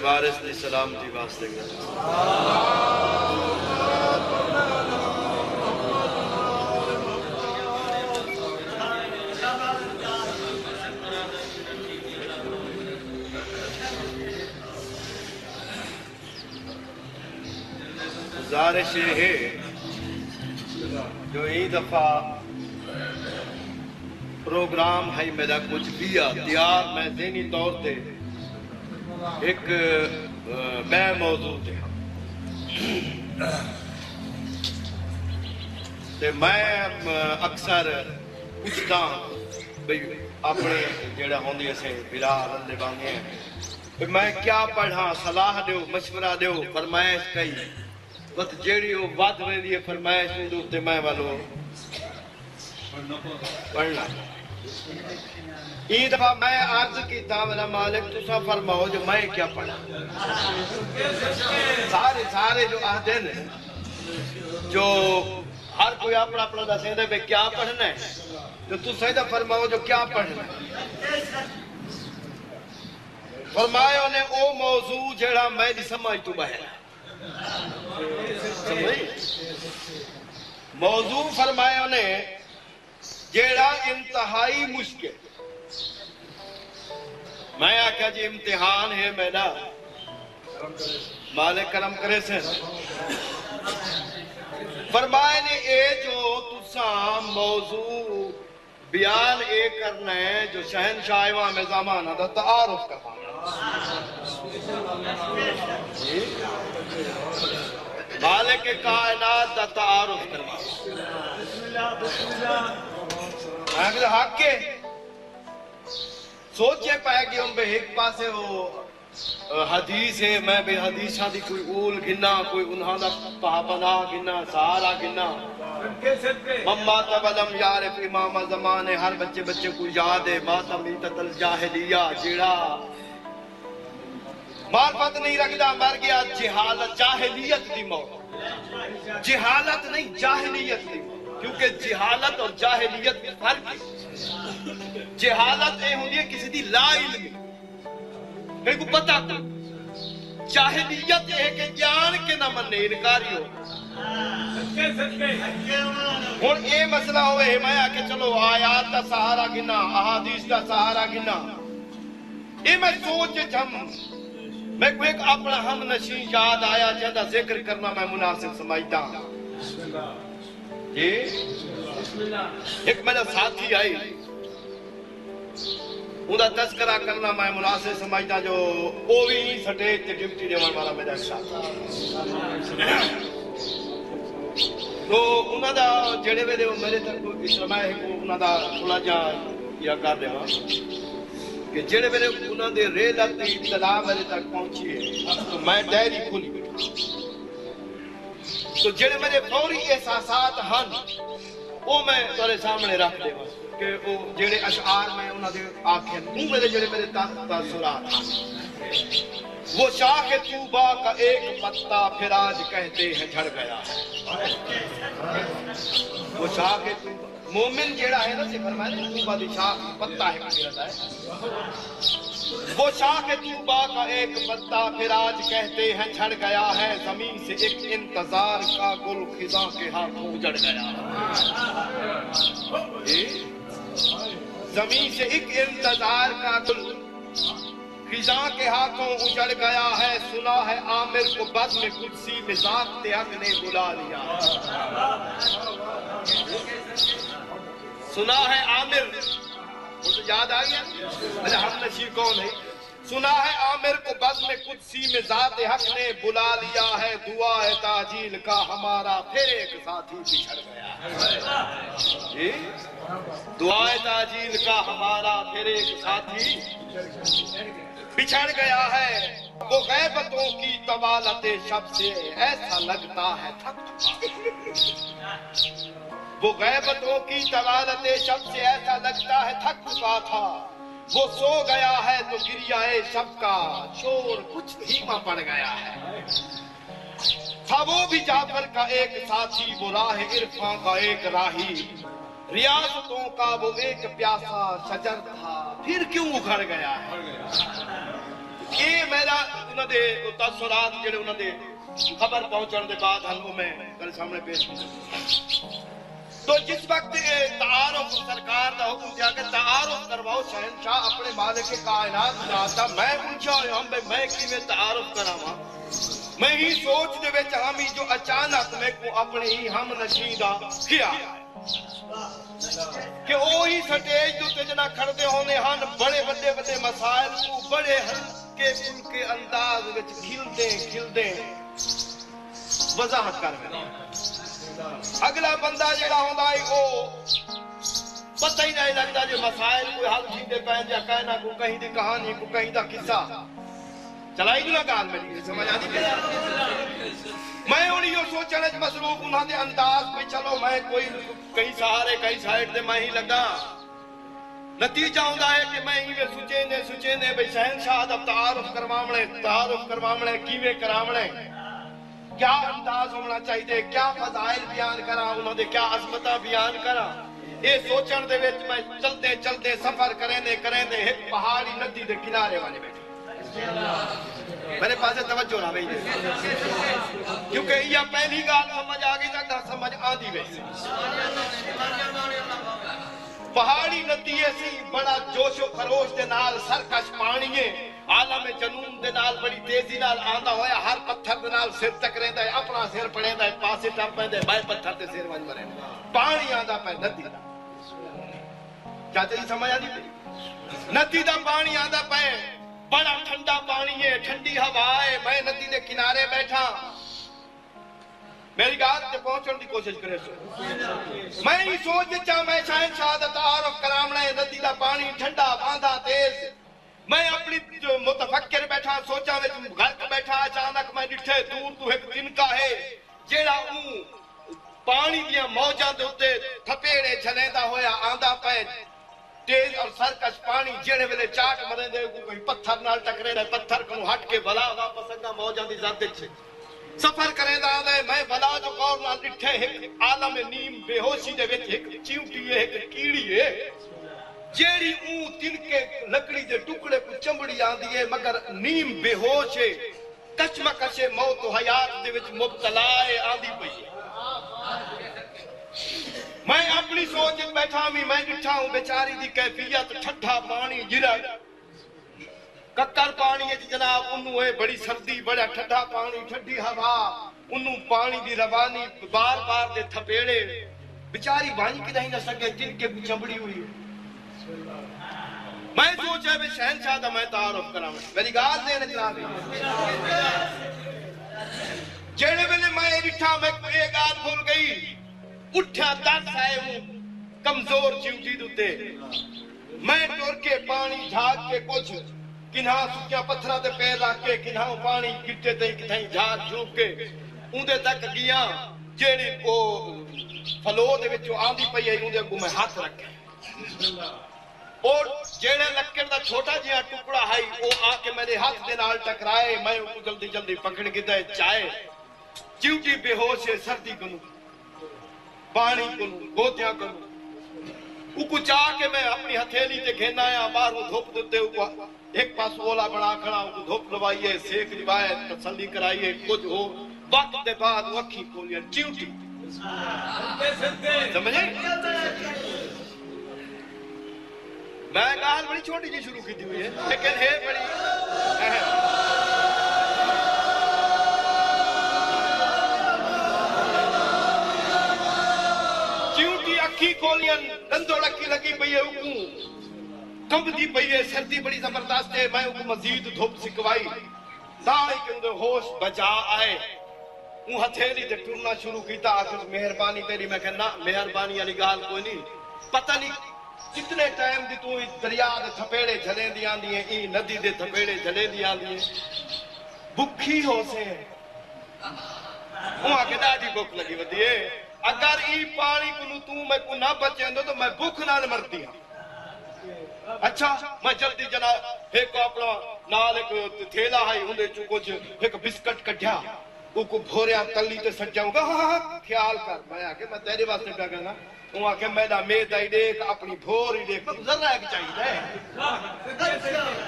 وارث دی سلامتی واسطے گزارش ہے جو ای دفعہ پروگرام ہے میرا کچھ بھی تیار میں ذہنی طور تے ایک بے موضوع تے میں اکثر پوچھتا بھئی اپنے جڑا ہوندی اسے بلا رندے باندھے ہیں میں کیا پڑھا صلاح دیو مشورہ دیو فرمائش کئی وقت جیڑی وہ بات میں دیئے فرمائش میں دوتے میں والو پڑھنا این دفعہ میں عرض کی تاولا مالک تو سا فرماؤ جو میں کیا پڑھا سارے جو آدھن جو ہر کوئی اپنا اپنا دسیں دے بے کیا پڑھنا ہے تو سیدہ فرماؤ جو کیا پڑھنا ہے فرمائے انہیں او موضوع جڑا میں دی سمجھ تو بہر موضوع فرمائے انہیں جیڑا انتہائی مشکل میں آکھا جی امتحان ہے میرا مالک کرم کرے سے فرمائے نے اے جو تسا موضوع بیان اے کرنا ہے جو شہنشاہ امام زمانہ دا تعارف کروانا مالک کائنات دا تعارف کروانا میں حق کے سوچے پائے گی ہم بے ایک پاسے وہ حدیث ہے میں بے حدیثاں دی کوئی اول گنا کوئی انہاں دا پہاپنا گنا سہارا گنا مماتا ولم یارف امام زمان ہے ہر بچے کو یاد ہے ماتا میتت الجاہلیہ جیڑا معرفت نہیں رکھدا مر گیا جہالت جاہلیت دی موت جہالت نہیں جاہلیت دی موت کیونکہ جہالت اور جاہلیت میں فرق ہے جہالت اے ہوندی ہے کسی دی لا علمی میرے کو پتا تھا جاہلیت ہے کہ جان کے نہ مننے انکاری ہو اور اے مسئلہ ہوئے حمایہ کہ چلو آیات دا سہارا گنا احادیث دا سہارا گنا اے میں سوچ جم میں کو ایک اپنا ہم نشین یاد آیا جہاں ذکر کرنا میں مناسب سمجھتا جی ایک میرا ساتھی آئی اندھا تذکرہ کرنا میں مناسب سمجھتا جو اووی سٹیج تے ڈیوٹی دیوان والا میرا ساتھ تو انہاں دا جڑے وے دے میرے تک اسلامہ ہے کو انہاں دا تھوڑا جا یا کر دے کہ جڑے ویلے انہاں دے ریلت دی اطلاع میرے تک پہنچی ہے تو میں ڈائری کھلی تو جڑے میرے فوری احساسات ہن وہ میں تورے سامنے رکھ دے کہ وہ جڑے اشعار میں انہاں دے آنکھیں تو میرے جڑے میرے تاثرات وہ شاخ طوبہ کا ایک پتا پھر آج کہتے ہیں جھڑ گیا وہ شاخ مومن جیڑا ہے نا سے فرمائے طوبہ دی شاخ پتا ہے کسی رہتا ہے وہ شاخ طوبہ کا ایک پتا پھر آج کہتے ہیں جھڑ گیا ہے زمین سے ایک انتظار کا گل خزاں کے ہاتھوں اجڑ گیا زمین سے ایک انتظار کا گل خزاں کے ہاتھوں اجڑ گیا ہے سنا ہے عامر کو بزم قدسی میں ذات حق نے بلا لیا سنا ہے عامر وہ تو یاد آ گیا میرے ہم نشی کون ہے سنا ہے عامر کو بزم قدسی میں ذات حق نے بلا لیا ہے دعا ہے تاجیل کا ہمارا پھر ایک ساتھی بچھڑ گیا جی دعا ہے تاجیل کا ہمارا پھر ایک ساتھی بچھڑ گیا ہے وہ غیبتوں کی طوالت شب سے ایسا لگتا ہے تھک چکا وہ غیبتوں کی طوالت شب سے ایسا لگتا ہے تھک چکا تھا وہ سو گیا ہے تو گریہ شب کا شور کچھ دھیما پڑ گیا ہے تھا وہ بھی جعفر کا ایک ساتھی وہ راہ عرفاں کا ایک راہی ریاستوں کا وہ ایک پیاسا شجر تھا پھر کیوں اکھڑ گیا ہے یہ میرا انہوں نے تاثرات جڑے انہوں نے خبر پہنچنے کے بعد ہم میں کل سامنے پیش کروں. تو جس وقت تعارف سرکار کا حکم دیا کہ تعارف کرواؤ شہنشاہ اپنے مالک کائنات ذات دا, میں پوچھا ہوں میں کیویں تعارف کراواں. میں ہی سوچ دے وچ ہم جو اچانک میں کو اپنے ہی ہم نشین دا کیا کہ وہی سٹیج تے جنا کھڑتے ہونے ہن بڑے بڑے بڑے مسائل کو بڑے ہلکے پھلکے انداز وچ کھلدے وضاحت کر رہے. اگلا بندہ جڑا ہوندا ہے وہ پتہ ہی نہیں لگتا جو مسائل کوئی حل تھیندے پین یا کہنا کو کہیں دی کہانی کو کہیں دا قصہ چلائی جو گال میری سمجھ آتی کہ میں انہی جو سوچنے جو مصروف انہاں دے انداز پہ چلو میں کوئی کہیں سہارے کہیں سائٹ دے میں ہی لگا. نتیجہ ہوتا ہے کہ میں ہی سوچے بھئی شہنشاہ دا تعارف کروامنے کیویں کراونے کیا انداز ہونا چاہیے کیا فضائل بیان کرا انہوں نے کیا عظمتاں بیان کرا. یہ سوچن دے وچ میں چلتے سفر کریں دے ایک پہاڑی ندی دے کنارے والے بیٹھے میرے پاس توجہ نہ بھئی کیونکہ یہ پہلی گال سمجھ آگئی تک نہ سمجھ آدھی ویسے. پہاڑی ندی ایسی بڑا جوش و خروش دے نال سرکش پانی ہے عالم جنون دے نال بڑی تیزی نال آندا ہویا ہر پتھر دے نال سر ٹکریندا ہے اپنا سر پڑیندا ہے پاسے ٹپ پیندے بائے پتھر تے سر ونج مرے پانی آندا پے ندی دا. چاچا جی سمجھ آندی ندی دا پانی آندا پے بڑا ٹھنڈا پانی ہے ٹھنڈی ہوا ہے. میں ندی دے کنارے بیٹھا میری گال تے پہنچن دی کوشش کرے سو میں ہی سوچ چاہ میں شہنشاہ دا تعارف کرامنا ہے ندی دا پانی ٹھنڈا باندھا تیز. میں اپنی متفکر بیٹھا سوچا وچ غرق بیٹھا اچانک میں ڈٹھے دور تو ایک تنکا ہے جیڑا پانی دیاں موجاں دے اوتے تھپیڑے جھلیندا ہویا آندا پے تیز اور سرکش پانی جیڑے ویلے چاٹ مرندے کوئی پتھر نال ٹکرے رہے پتھر کو ہٹ کے بلا واپس اگا موجاں دی ذات وچ سفر کریندا آندا ہے. میں بلا جو غور نال ڈٹھے ایک عالم نیم بے ہوشی دے وچ ایک چیونٹی ہے ایک کیڑی ہے جیڑی تنکے لکڑی دے ٹکڑے کو چمڑی آندی ہے مگر نیم بے ہوش ہے کشمکش موت و حیات دے وچ مبتلا ہے آندی پئی ہے. میں اپنی سوچ بیٹھا میں ڈٹھا ہوں بیچاری دی کیفیت ٹھنڈا پانی جرا ککر پانی ہے جناب انہوں ہے بڑی سردی بڑا ٹھنڈا پانی ٹھنڈی ہوا انہوں پانی دی روانی بار بار دے تھپیڑے بیچاری بانی کی نہیں نہ سکے جن کے چمڑی ہوئی. میں سوچا بے شہنشاہ دا میں تعارف کراں میری گال دے جناب جیڑے ویلے میں ڈٹھا میں ایک گال بھول گئی اٹھا دس آئے ہوں کمزور چیوٹی دوتے میں ٹور کے پانی جھاگ کے کچھ کنہاں سکیاں پتھرہ تے پیر رکھ کے کنہاں پانی گٹے تے کتھائیں جھاگ جھوک کے اندے تک گیاں جیڑی کو فلو دے وچ آندی پئی ہے اندے کو میں ہاتھ رکھے اور جیڑے لکڑ دا چھوٹا جہا ٹکڑا ہے وہ آ کے میرے ہاتھ دے نال ٹکرائے میں کو جلدی جلدی پکڑ کے دے چائے چیوٹی بے ہوش ہے سردی کنوں پانی کنوں گوتیاں کنوں کو چاہ کے میں اپنی ہتھیلی تے گھینا آیا باہروں دھوپ دیتے ایک پاس اولا بڑا کھڑا کو دھوپ لوائیے سیک لوائے تسلی کرائیے کچھ ہو وقت دے بعد وہ اکھی کھولیا چیوٹی سمجھے میں گال بڑی چھوٹی جی شروع کی تھی ہوئی ہے لیکن ہے بڑی چیوٹی اکھی کھولین دندو رکھی لگی پئی ہے اوکوں کمب دی پئی ہے سردی بڑی زبردست ہے میں اوکوں مزید دھوپ سکوائی تائی کے اندر ہوش بچا آئے اون ہتھیلی تے ٹرنا شروع کیتا آخر مہربانی تیری میں کہنا مہربانی علی گال کوئی نہیں پتہ نہیں کتنے ٹائم دی تو دریا دے تھپیڑے جھلیں دی آندی ہیں ای ندی دے تھپیڑے جھلیں دی آندی ہیں بکھی ہو سے وہاں کے دادی بک لگی ودی ہے اگر ای پانی کنو تو میں کو نہ بچیں دو تو میں بک نہ مرتی ہوں. اچھا میں جلدی جنا ایک اپنا نال ایک تھیلا ہے ہوندے چو کچھ ایک بسکٹ کٹھیا او کو بھوریا تلی تے سجاؤں گا خیال کر میں آ کے میں تیرے واسطے کیا کہنا وہاں کہ میڈا میدہ ہی دیکھ اپنی بھور ہی دیکھ ذرہ ایک چاہیے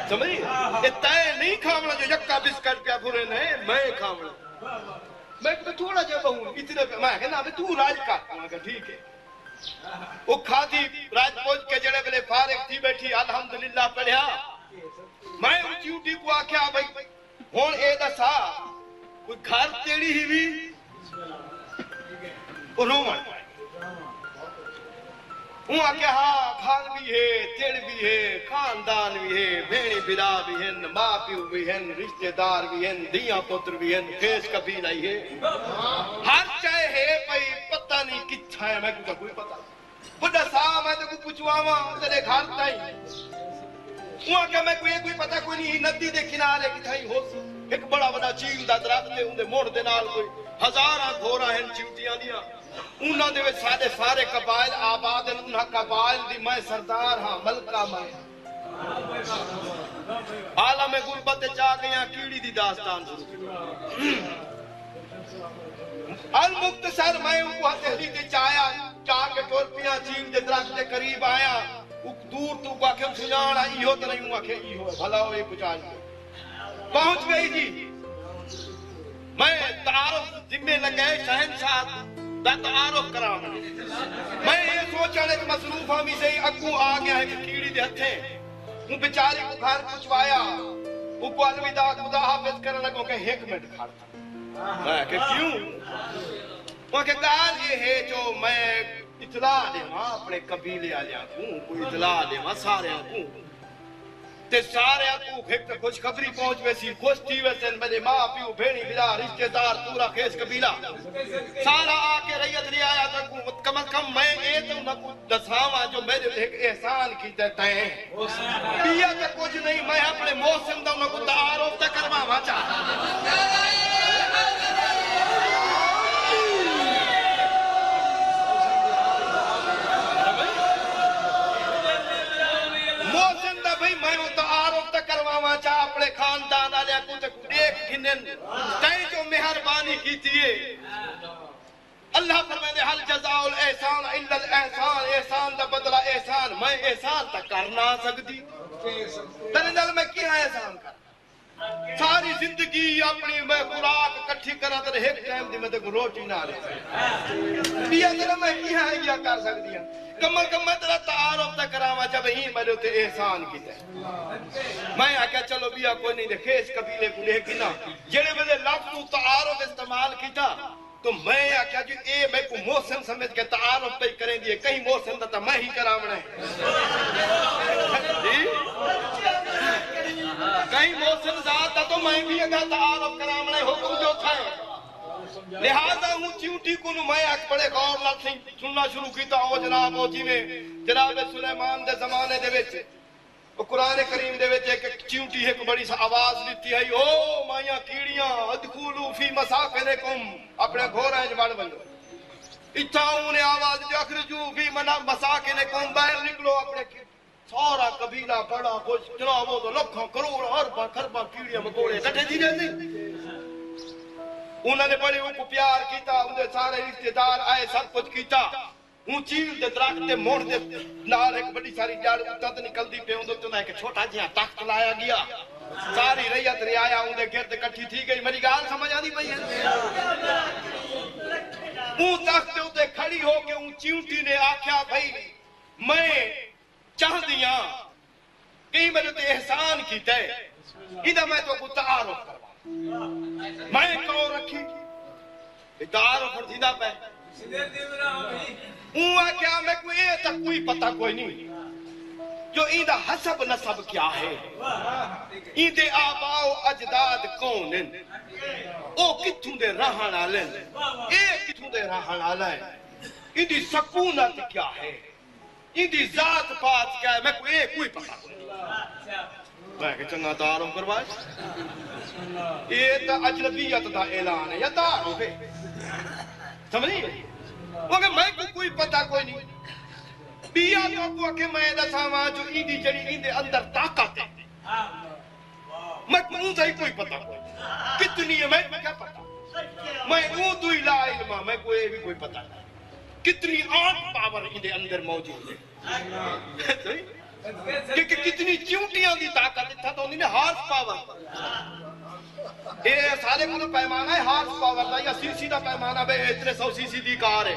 سمجھی یہ تائے نہیں کھامنا جو یکا بسکٹ پیا بھرے نہیں میں کھامنا میں تھوڑا جا بہوں اتنے پہ میں کہنا تو راج کا کہا ٹھیک ہے وہ کھاتی راج پوچھ کے جڑے بلے فارغ تھی بیٹھی الحمدللہ پڑھیا میں اچھی اٹھی کو آکھیا بھئی ہون اے دسا کوئی گھر تیڑی ہی بھی رومن وہ آکھیا ہاں گھر بھی ہے تیڑ بھی ہے خاندان بھی ہے بھیڑی بلا بھی ہیں ماں پیو بھی ہیں رشتہ دار بھی ہیں دیاں پتر بھی ہیں خیس قبیلہ ہی ہے ہر چاہے ہے بھئی پتہ نہیں کچھ ہے میں کوئی پتہ بڑا صاحب میں تو کوئی پوچھواما تیرے گھر تائی وہاں کہ میں کوئی پتہ کوئی نہیں ندی دے کنارے کی تھائی ہو ایک بڑا بڑا چیل دا درخت ہے اندے موڑ دے نال کوئی ہزاراں گھوڑا ہیں چیوٹیاں دیاں انہاں دے وچ سارے قبائل آباد ہیں انہاں قبائل دی میں سردار ہاں ملکہ میں عالم غربت چاہ گیاں کیڑی دی داستان المختصر میں ان کو ہتھیلی دے چایا چاہ کے ٹورپیاں چیل دے درخت دے قریب آیا دور تو کو آکھے سنانا ایہو تو نہیں ہوں آکھے ایہو بھلا ہوئے پچھان پہنچ گئی جی میں تعارف ذمہ لگے شہنشاہ دا تعارف کرانا میں یہ سوچانے کہ مصروف ہمی سے اگو آ گیا ہے کہ کیڑی دے ہتھیں وہ بیچاری کو گھر پچھوایا وہ کو الوداع خدا حافظ کرنے لگوں کہ ایک منٹ کھڑتا میں کہ کیوں وہ کہ کہا یہ ہے جو میں اطلاع دے ماں اپنے قبیلے آلیا کوں کوئی اطلاع دے ماں سارے کوں تے سارے کو ایک خوش خبری پہنچ ویسی خوش تھی ویسے میرے ماں پیو بھیڑی بلا رشتہ دار پورا خیز قبیلہ سارا آ کے ریت لے آیا تھا کم از کم میں اے تو نہ کچھ دساواں جو میرے ایک احسان کی تے ہیں بیا تے کچھ نہیں میں اپنے موسم دا نہ کو تعارف تے کرواواں چاہتا اپنے خاندان آلیا کچھ دیکھ گھنن تین جو مہربانی کی تیئے اللہ فرمائے دے حل جزاء الاحسان الا الاحسان احسان دا بدلہ احسان میں احسان تک کرنا سکتی تنے دل میں کیا احسان کر ساری زندگی اپنی میں خوراک کٹھی کرا تر ایک ٹائم دی میں تے روٹی نہ لے بیا تیرا میں کیا ہے کیا کر سکتی ہیں کمر کمر تیرا تعارف تا کراما جب ہی میرے تے احسان کیتا ہے میں آکھیا چلو بیا کوئی نہیں دے خیز قبیلے کو لے کے نا جڑے ویلے لفظ تعارف استعمال کیتا تو میں آکھیا جی اے میں کو محسن سمجھ کے تعارف پہ کریں دیے کہیں محسن دا میں ہی کراونا ہے کہیں محسن ذات دا تو میں بھی اگا تعارف کراونا ہے حکم جو تھا لہذا ہوں چیوٹی کو نو میں آکھ پڑے غور لال سننا شروع کیتا ہو جناب ہو جی میں جناب سلیمان دے زمانے دے وچ قرآن کریم دے وچ ایک چیوٹی ایک بڑی سا آواز دیتی ہے او مائیاں کیڑیاں ادخولو فی مساکنکم اپنے گھوڑے وچ وڑ ونجو اتھا انہیں آواز دی اخرجو فی مساکنکم باہر نکلو اپنے سارا قبیلہ بڑا خوش جناب ہو تو لکھاں کروڑ ارباں خرباں کیڑیاں مکوڑے کٹھے جی رہے انہوں نے بڑے ان کو پیار کیتا انہیں سارے رشتہ دار آئے سب کچھ کیتا ان چیل دے درخت دے موڑ دے نال ایک بڑی ساری جڑ اتت نکل دی پہ اندر تو ایک چھوٹا جہاں تخت لایا گیا ساری ریت رعایا ان دے گرد کٹھی تھی گئی میری گال سمجھ آتی پئی ہے ان تخت دے اتنے کھڑی ہو کے ان چیونٹی نے آکھیا بھائی میں چاہ دیا کہیں میرے تے احسان کیتا ہے ادھا میں تو کو تعارف کروا میں کہو رکھی تعارف اور دیدہ پہ اوہ کیا میں کوئی اے تک کوئی پتہ کوئی نہیں جو ایدہ حسب نسب کیا ہے ایدے آباؤ اجداد کونن او کتھوں دے رہن آلن اے کتھوں دے رہن آلن ایدی سکونت کیا ہے ایدی ذات پات کیا ہے میں کوئی پتہ کوئی نہیں میں کہ چنگا تعارف کروائے یہ تا اجنبیت دا اعلان ہے یا تعارف ہے سمجھیں مگر میں کوئی پتہ کوئی نہیں بیا تو کو کہ میں دساواں جو ایندی جڑی ایندے اندر طاقت ہے میں کون سے کوئی پتہ کوئی کتنی ہے میں کیا پتہ میں اون تو ہی لا علم میں کوئی بھی کوئی پتہ نہیں کتنی آنٹ پاور اندے اندر موجود ہے کہ کتنی چونٹیاں دی طاقت اتھا تو انہیں ہارس پاور یہ سارے کو پیمانہ ہے ہارس پاور دا یا سی سی دا پیمانہ بے اتنے 100 سی سی دی کار ہے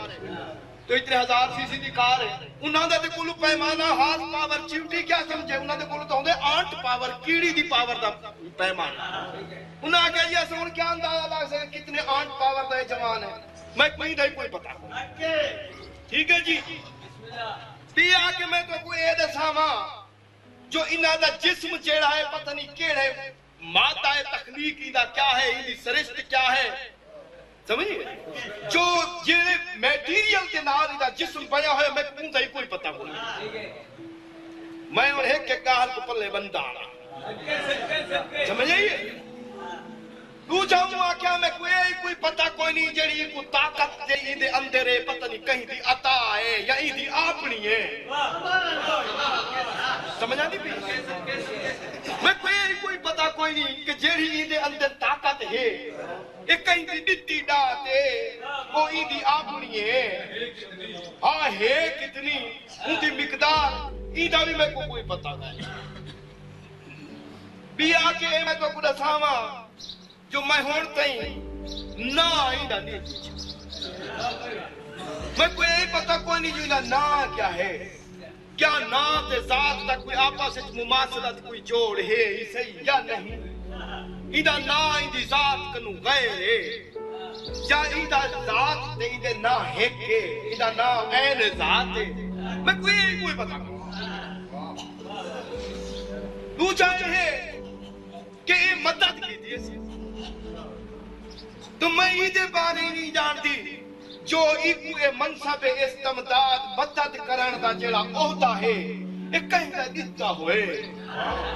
تو اتنے 1000 سی سی دی کار ہے انہاں دے کولو پیمانہ ہارس پاور چونٹی کیا سمجھے انہاں دے کولو تو ہوندے آنٹ پاور کیڑی دی پاور دا پیمانہ انہاں کہا یہ سمجھ کیا اندازہ لگ سکے کتنے آنٹ پاور دا جوان ہے میں کوئی نہیں کوئی پتا ٹھیک ہے جی بھی آکے میں تو کوئی اے دساواں جو انہاں دا جسم جیڑا ہے پتہ نہیں کیڑے مادہ تخلیقی دا کیا ہے یہ سرشت کیا ہے سمجھئے جو یہ میٹیریل کے نال دا جسم بنیا ہوئے میں کون ہی کوئی پتہ نہیں میں ایک ایک گاہل کو پلے بندہ سمجھئے تو جاؤں آکیا میں کوئی پتہ کوئی نہیں جڑی کو طاقت جڑی دے اندر ہے پتہ نہیں کہیں دی عطا ہے یا ہی دی آپنی ہے سمجھا نہیں بھی میں کوئی پتہ کوئی نہیں کہ جڑی دے اندر طاقت ہے ایک کہیں دی ڈٹی ڈات ہے وہ ہی دی آپنی ہے ہاں ہے کتنی ان دی مقدار ایدہ بھی میں کو کوئی پتہ نہیں بھی آکے میں تو کو دساواں جو میں ہون تئیں نا آئیدہ نہیں میں کوئی پتہ کوئی نہیں جو نا کیا ہے کیا نا تے ذات تک کوئی آپا سے مماثلت کوئی جوڑ ہے اسے یا نہیں ایدہ نا ایدی ذات کنو غیر ہے یا ایدہ ذات تے ایدے نا ہے کہ ایدہ نا این ذات ہے میں کوئی پتہ تو چاہے ہے کہ یہ مدد کی دیئے تو میں ایدے بارے نہیں جان دی جو ایک منصب استمداد مدد کرن دا جڑا عہدہ ہے ایک کہیں دا دتا ہوئے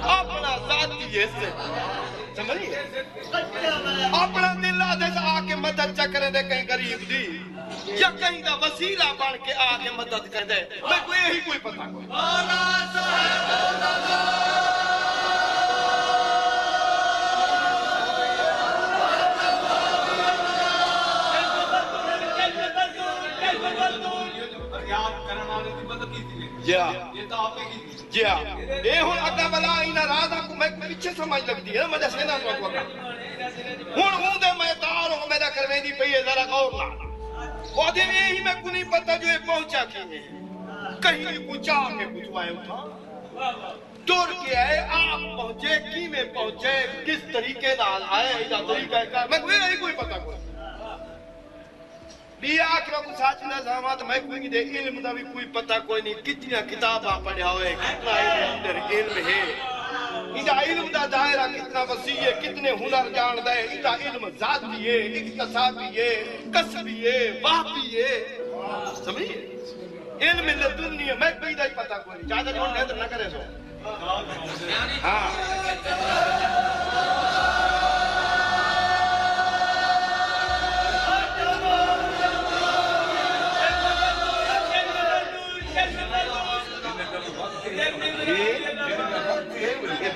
اپنا ذاتی ہے سے سمجھئے اپنا دل آدھے سے آکے مدد چکرے دے کہیں غریب دی یا کہیں دا وسیلہ بن کے آکے مدد کر دے میں کوئی پتہ کوئی جی ہاں اے ہون اگا بلا اینا رازہ کو میں پیچھے سمجھ لگ دی ہے مجھے سینا تو اگا ہون دے میں تار ہوں میرا کرویں دی پہیے ذرا غور لانا وہ دے یہی میں کو نہیں پتا جو یہ پہنچا کی ہے کہیں کچھ آکے کچھ آئے اٹھا دور کے آئے آپ پہنچے کی میں پہنچے کس طریقے نال آئے ایدہ طریقہ کار میں کوئی پتا کوئی بھی آکھرہ کو ساتھ نہ زامات میں کوئی دے علم دا بھی کوئی پتہ کوئی نہیں کتنی کتاباں پڑھا ہوئے کتنا اندر علم ہے ایدہ علم دا دائرہ کتنا وسیع ہے کتنے ہنر جان دے ایدہ علم ذاتی ہے اقتصابی ہے کسبی ہے واقعی ہے سمجھئے علم لدنی ہے میں کوئی دا ہی پتہ کوئی نہیں چاہتا جو نیدر نہ کرے سو ہاں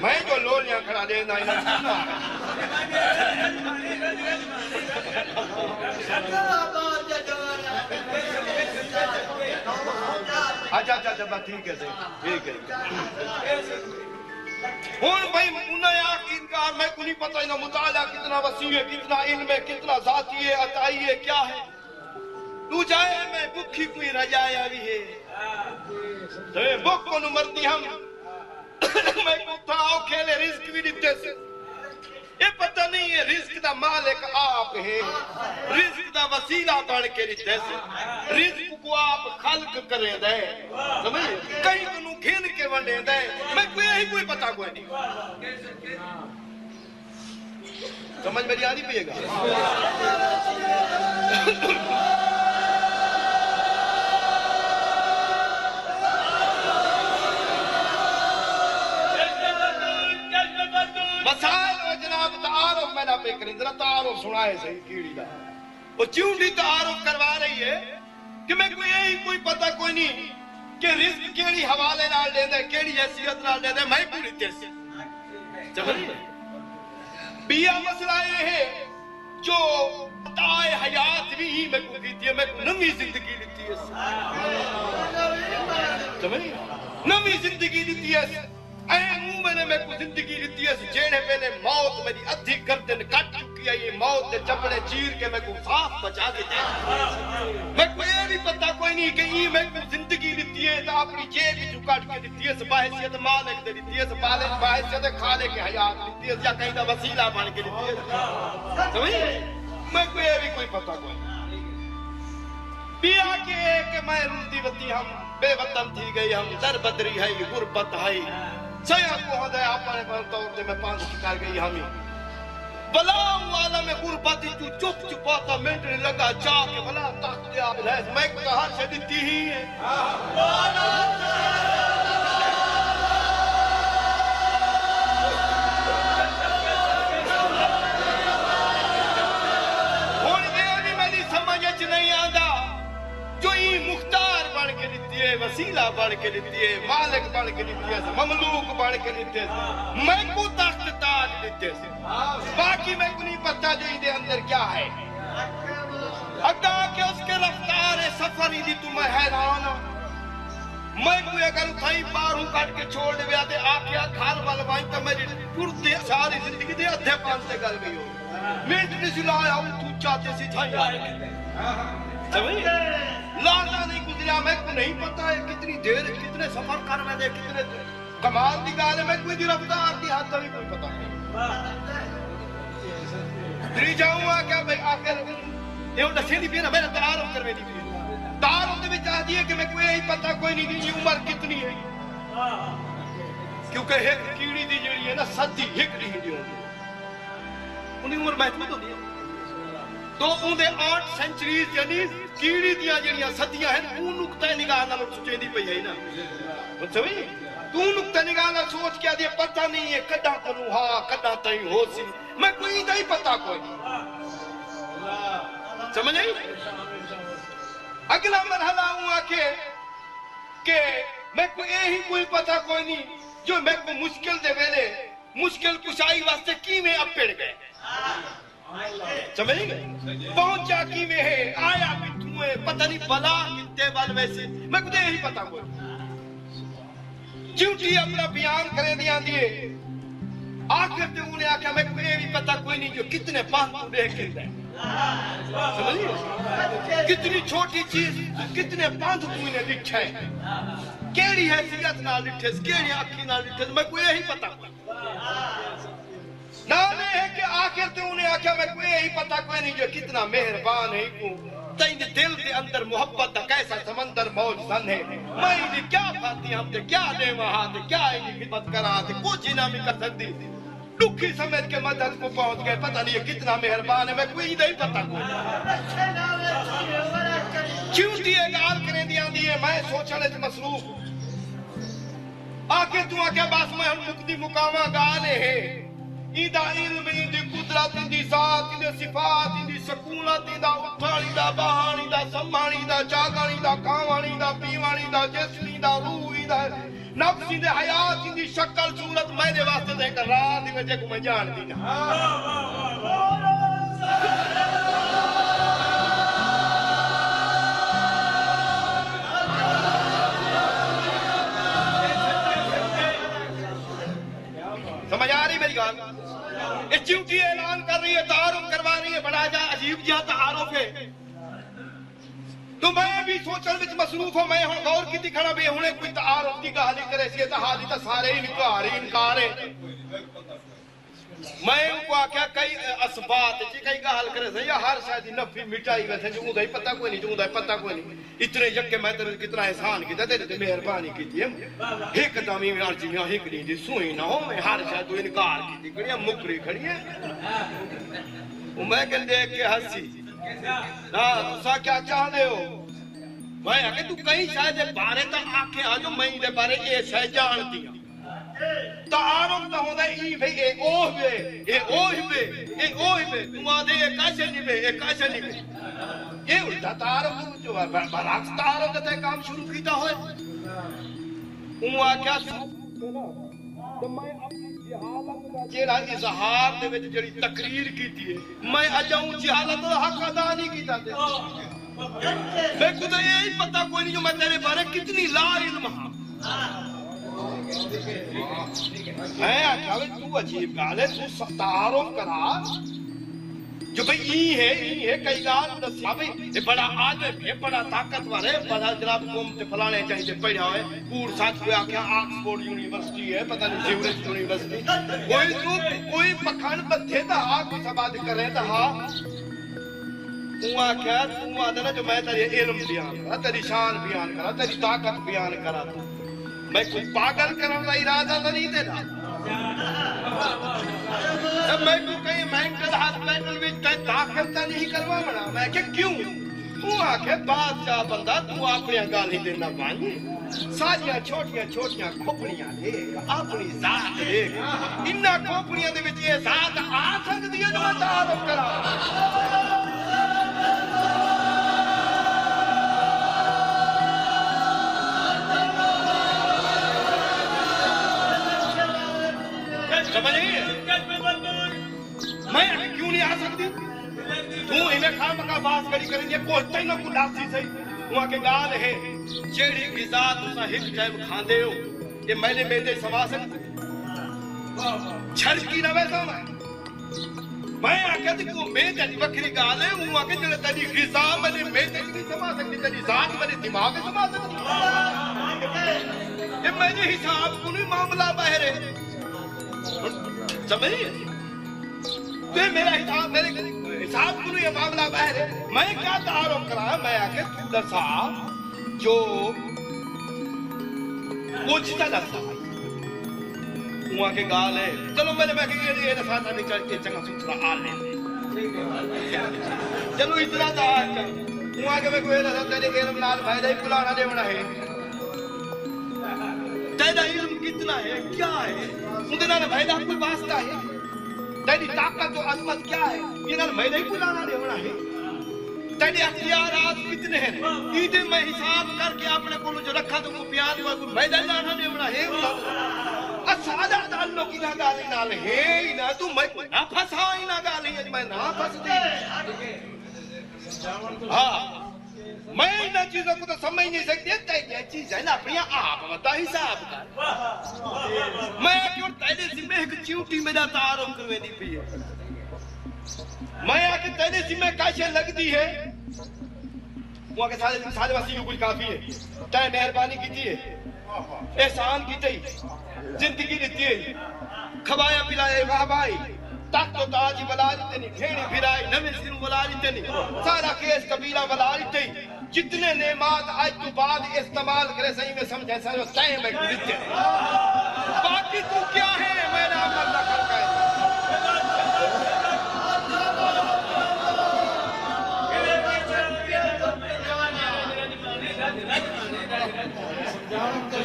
میں جو لولیاں کھڑا دینا انہیں سنا اچھا بات ٹھیک ہے ٹھیک ہے ہون بھائی انہیں آخ انکار میں کو نہیں پتہ انہیں مطالعہ کتنا وسیع ہے کتنا علم ہے کتنا ذاتی ہے عطائی ہے کیا ہے تو جائے میں بکھی کوئی رجایا بھی ہے تو بک کو نمرتی ہم میں کو اٹھاؤ کھیلے رزق بھی دیتے سے یہ پتہ نہیں ہے رزق دا مالک آپ ہے رزق دا وسیلہ بڑھ کے دیتے سے رزق کو آپ خلق کریں دے سمجھے کہیں کنو کھین کے ونڈے دے میں کوئی پتہ کوئی نہیں سمجھ میری آدھی پیے گا مسائل و جناب تعارف میں نہ پہ کریں ذرا تعارف سنائے صحیح کیڑی دا وہ چونڈی تعارف کروا رہی ہے کہ میں کوئی پتہ کوئی نہیں کہ رزق کیڑی حوالے نال دے دے کیڑی حیثیت نال دے دے میں پوری تیسے سمجھ بیا مسئلہ یہ ہے جو تائے حیات بھی ہی میں کو کیتی ہے، میں کو نمی زندگی لیتی ہے، سمجھے نمی زندگی لیتی ہے، اے میں نے میں کو زندگی لیتی ہے، جیڑے پہلے موت میری ادھی گردن کٹ چکی ہے، یہ موت دے چپڑے چیر کے میں کو صاف بچا دیتے ہیں، میں کو یہ بھی پتا کوئی نہیں کہ یہ میں کو زندگی لیتی ہے تو اپنی جیب بھی جو کٹ کے لیتی ہے، باحثیت مالک دے لیتی ہے، باحثیت خالق حیات لیتی ہے، یا کہیں دا وسیلہ بن کے لیتی ہے، سمجھے میں کو یہ بھی کوئی پتا کوئی نہیں پیا کہ میں رلدی وطی ہم بے وطن تھی گئی، ہم در بدری ہے غربت ہے سیا کو ہدے اپنے پر طور دے میں پانچ کر گئی ہمیں بلا عالم غربت تو چپ چپاتا منٹ لگا چاہ کے بلا تخت دیا بلیس میں کو ہر سے دیتی ہی ہے وسیلہ بڑھ کے لیتی ہے، مالک بڑھ کے لیتی ہے، مملوک بڑھ کے لیتی ہے، میں کو تخت تاج لیتے سے باقی میں کو نہیں پتا جو دے اندر کیا ہے اگا کہ اس کے رفتار سفر ہی دی تو میں حیران ہوں میں کو اگر اتھائی باروں کٹ کے چھوڑ دے بیاتے آکیا گھر والوائیں تو میری پورتے ساری زندگی دے ادھے پانتے گل گئی ہو منٹ نہیں لایا ہوں تو چاہتے سی تھائی آئے سمجھے لانا نہیں گزریا میں کو نہیں پتا ہے کتنی دیر کتنے سفر کر میں دے کتنے کمال دی گال ہے میں کوئی دی رفتار دی حد بھی کوئی پتا نہیں دری جاؤں گا کیا بھئی آخر یہ ہوتا سیدھی بھی نا میں نے تعارف کروے دی بھی تعارف دے بھی چاہ دیئے کہ میں کوئی ہی پتا کوئی نہیں دی عمر کتنی ہے کیونکہ ایک کیڑی دی جڑی ہے نا صدی ایک نہیں دی ہوگی انہیں عمر محدود ہو دی تو اندھے 8 سینچریز یعنی کیڑی دیا جڑیاں صدیاں ہیں اون نکتہ نگاہ نہ لوگ سوچیں دی پئی ہے نا سمجھے تو نکتہ نگاہ نہ سوچ کیا دیا پتہ نہیں ہے کڈا کنو ہاں کڈا تائیں ہو سی میں کوئی نہیں پتا کوئی سمجھے اگلا مرحلہ ہوا کہ میں کوئی یہی کوئی پتا کوئی نہیں جو میں کو مشکل دے ویلے مشکل کشائی واسطے کی میں اپڑ گئے سمجھیں گے پہنچا کی میں ہے آیا پٹھوں ہے پتہ نہیں بلا کتے بال ویسے میں کو یہی پتا کوئی چونٹی اپنا بیان کرے دیا دیئے آخر تے انہیں آکھا میں کو یہی پتا کوئی نہیں جو کتنے پانتوں دیکھ ہے سمجھیں کتنی چھوٹی چیز کتنے پانتوں انہیں لکھا ہے کیڑی حیثیت نہ لکھے کیڑی آنکھی نہ لکھے میں کو یہی پتا کوئی نام ہے کہ آخر تے انہیں آکھا میں کوئی یہی پتا کوئی نہیں جو کتنا مہربان ہے کو تین دل کے اندر محبت دا کیسا سمندر موج سن ہے میں انہیں کیا پاتی ہم تے کیا دے وہاں تے کیا انہیں خدمت کرا تے کچھ ہی نہ بھی کر سکتی دکھی سمجھ کے مدد کو پہنچ گئے پتہ نہیں کتنا مہربان ہے میں کوئی نہیں پتا کوئی کیوں دیئے گال کریں دیا دیئے میں سوچنے سے مصروف آخر تو آکھا باس میں ہم مقدی مقامہ گانے ہیں ایدہ علم ایدی قدرت ایدی ذات ایدی صفات ایدی سکونت ایدہ اٹھانی دا بہانی دا سمانی دا جاگانی دا کامانی دا پیوانی دا جسمی دا روح ایدہ نفس ایدی حیات ایدی شکل صورت میں دے واسطے دے کر رات دی وجہ کو میں جان دی نا سمجھ آ رہی میری گال یہ چونٹی اعلان کر رہی ہے تعارف کروا رہی ہے بڑا جا عجیب جہاں تعارف ہے تو میں بھی سوچن وچ مصروف ہوں میں غور کی دکھنا بھی انہیں کوئی تعارف کی گالی کرے سی تو حالی تو سارے انکار ہے میں ان کو آکھیا کئی اسبات جی کئی گال کرے سی یا ہر شاید نفی مٹائی ویسے جو اندھائی پتہ کوئی نہیں جو اندھائی پتہ کوئی نہیں اتنے یکے میں تیرے کتنا احسان کی تے مہربانی کی تھی ایک دامی میں عرضی میں ایک نہیں دی سوئی نہ ہو میں ہر شاید تو انکار کی تھی کھڑی مکری کھڑی ہے وہ میں کہ دیکھ کے ہنسی تسا کیا چاہ دے ہو میں آکے تو کہیں شاید بارے تا آکے آجو میں دے بارے یہ شاہ جان دیا تعارف نہ ہوتا ہے ای بھئی اے اوہ بے اے اوہ بے اے اوہ بے تم آدھے اے کاشا نہیں بے اے کاشا نہیں بے یہ الٹا تعارف جو برعکس تعارف دیتا ہے کام شروع کیتا ہوئے انہوں آکیا ساتھ تو میں اپنی جیڑا اظہار دے وچ جڑی تقریر کیتی ہے میں اجاؤں جہالت دا حق ادا نہیں کیتا تے میں کو تو یہی پتہ کوئی نہیں جو میں تیرے بارے کتنی لا علم ہاں میں آکھا تو عجیب گال ہے تو تعارف کرا جو بھئی ای ہے کئی گال دسیا بھئی یہ بڑا عالم ہے بڑا طاقتور ہے بڑا جناب قوم تے فلانے چاہیے پڑھا ہے کوڑ ساتھ ہویا کہ آکسفورڈ یونیورسٹی ہے پتہ نہیں زیورچ یونیورسٹی کوئی پکھان بدھے دا کوئی سباد کرے دا تو آکھا تو آدھا نا جو میں تیری علم بیان کرا تیری شان بیان کرا تیری طاقت بیان کرا میں کوئی پاگل کرنے کا ارادہ تو نہیں دینا میں کو کہیں مینٹل ہاسپٹل میں داخل تو نہیں کروا بنا میں کہ کیوں تو آکھے بادشاہ بندہ تو اپنی گالی دینا بانی ساریاں چھوٹیاں کھوپڑیاں لے اپنی ذات لے انہاں کھوپڑیاں دے وچ یہ ذات آ سکدی ہے جو میں تعارف کرا میں کیوں نہیں آ سکتی تو انہیں خواہ مکہ باس کری کریں گے کوئی نہ کوئی لاسی صحیح وہاں کے گال ہے جیڑی غذا تسا ہک ٹائم کھاندے ہو یہ میں نے میدے سما سکتے چھڑکی نہ ویسا میں آکھا تھی کو میدے وکری گال ہے وہ آکھا جڑے تیری غذا میں نے میدے نہیں سما سکتی تیری ذات میں نے دماغ سما سکتی یہ میں نے حساب کو نہیں معاملہ بہرے سمجھئے تو میرا حساب کو نہیں یہ معاملہ باہر ہے میں کیا تعارف کرا میں آکے تو دسا جو پوچھتا دسا وہاں کے گال ہے چلو میں نے کہ یہ دساتا نہیں چلتے چنگا سترا آل لیں چلو اتنا دا آج کر وہاں کے میں کوئی دسا تیرے علم نال بھائی دائی پلانا دے ہونا ہے تیرا علم کتنا ہے کیا ہے مجھے نال بھائی دا کوئی واسطہ ہے تیری طاقت و عظمت کیا ہے یہ نال میں نہیں بلانا دے ہونا ہے تیری اختیارات کتنے ہیں ایدے میں حساب کر کے اپنے کو جو رکھا تو وہ پیان ہوا کوئی میں نہیں لانا دے ہونا ہے اسادہ تعلق کی نہ گالی نال ہے ہی نہ تو میں نہ پھنسا ہی نہ گالی ہے میں نہ پھنس دی ہاں میں انہاں چیزوں کو تو سمجھ نہیں سکتی تیری چیز ہے نا اپنی آپ بتا حساب کر میں کیوں تیرے ذمہ ایک چیوٹی میرا تعارف کروے دی پی ہے میں آکے تیرے ذمہ کاشے لگ دی ہے وہ آکے سارے واسطے کچھ کافی ہے تیرے مہربانی کی تھی ہے احسان کی تھی زندگی دیتی ہے کھوایا پلائے واہ بھائی تخت و تاج بلا لیتے نہیں گھیڑی پھرائی نوے سن بلا لیتے نہیں سارا کیس قبیلہ بلا لیتے جتنے نعمات آج تو بعد استعمال کرے صحیح میں سمجھے سارے تائیں میں گزرتے ہیں باقی تو کیا ہے میرا عمل نہ کر کا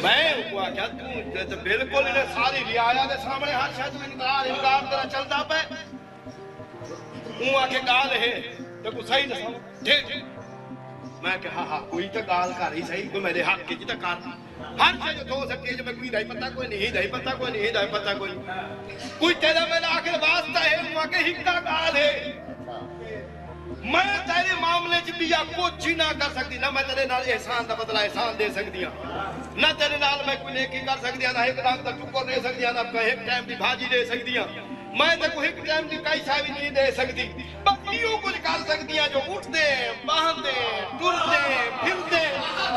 میں ہوا کیا تو بالکل انہیں ساری رعایا دے سامنے ہر شاید میں انکار طرح چلتا پہ ہوا کہ گال ہے تو کوئی صحیح نہ سامنے ٹھیک میں کہ ہاں کوئی تو گال کر ہی صحیح کوئی میرے حق کی جی تو کار ہر شاید جو ہو سکتی ہے جو میں کوئی دائی پتہ کوئی نہیں دائی پتہ کوئی نہیں دائی پتہ کوئی تیرا میرا آخر واسطہ ہے ہوا کہ ہکتا گال ہے میں تیرے معاملے چ بھی کچھ ہی نہ کر سکتی نہ میں تیرے نال احسان دا بدلہ احسان دے سکتی ہوں نہ تیرے نال میں کوئی نیکی کر سکتی ہوں نہ ایک رات دا ٹکر دے سکتی ہوں نہ ایک ٹائم دی بھاجی دے سکتی ہوں میں تے کوئی ایک ٹائم دی کئی شاوی نہیں دے سکتی بس ایو کچھ کر سکتی ہوں جو اٹھتے باندھتے ٹرتے پھرتے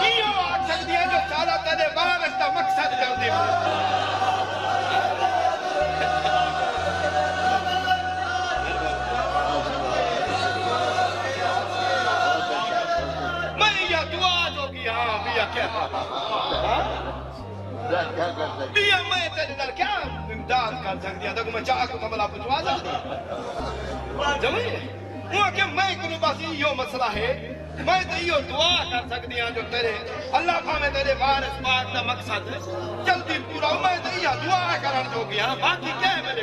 ایو آ سکتی ہیں جو سارا تیرے وارث دا مقصد کر دے بیا میں تیرے نال کیا امداد کر سکتی ہوں تو میں چاہ کو تمہلا پچھوا سکتی ہوں جمعی وہ کہ میں کنو بس یہ مسئلہ ہے میں تو یہ دعا کر سکتی ہوں جو تیرے اللہ پاہ میں تیرے وارث پاک دا مقصد ہے جلدی پورا ہوں میں تو یہ دعا کرن جو گیا باقی کیا ہے میرے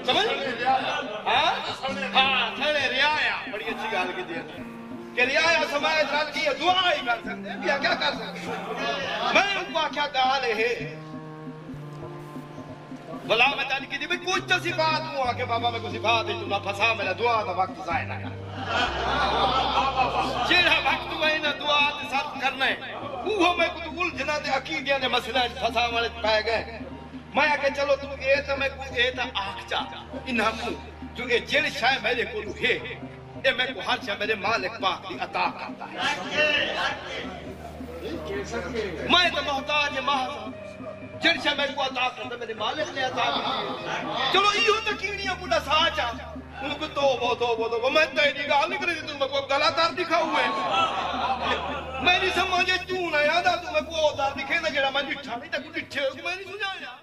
سمجھ ہاں سنے رعایا بڑی اچھی گال کی دیا کہ رعایا سماعت رات کی یہ دعا ہی کر سکتے ہیں کیا کیا کر سکتے ہیں میں ان کو کیا گال ہے بلا میں تن کی دی بھی کچھ تو صفات ہوں آکے بابا میں کو صفات ہے تو نہ پھسا میرا دعا دا وقت ضائع نہ کر جیڑا وقت میں نہ دعا دے ساتھ کرنا ہے وہ میں کو تو الجھنا دے عقیدیاں دے مسئلہ پھسا والے پائے گئے میں آکے چلو تو اے تو میں کو اے تا آکھ چا انہاں کو جو اے جیڑ شاہ میرے کو ہے اے میں کو ہر شاہ میرے مالک پاک دی عطا کرتا ہے میں تو محتاج محض جن سے میں کو عطا کرتا میرے مالک نے عطا کی چلو یہ تو کیڑیاں بڑا ساچا ان کو توبہ میں تیری گال نہیں کری تو میں کو غلط دار دکھاؤ ہے میں نہیں سمجھے تو نہ یاد تو میں کو دار دکھے نہ جڑا میں ڈٹھا نہیں تے کو ڈٹھے میں نہیں سمجھایا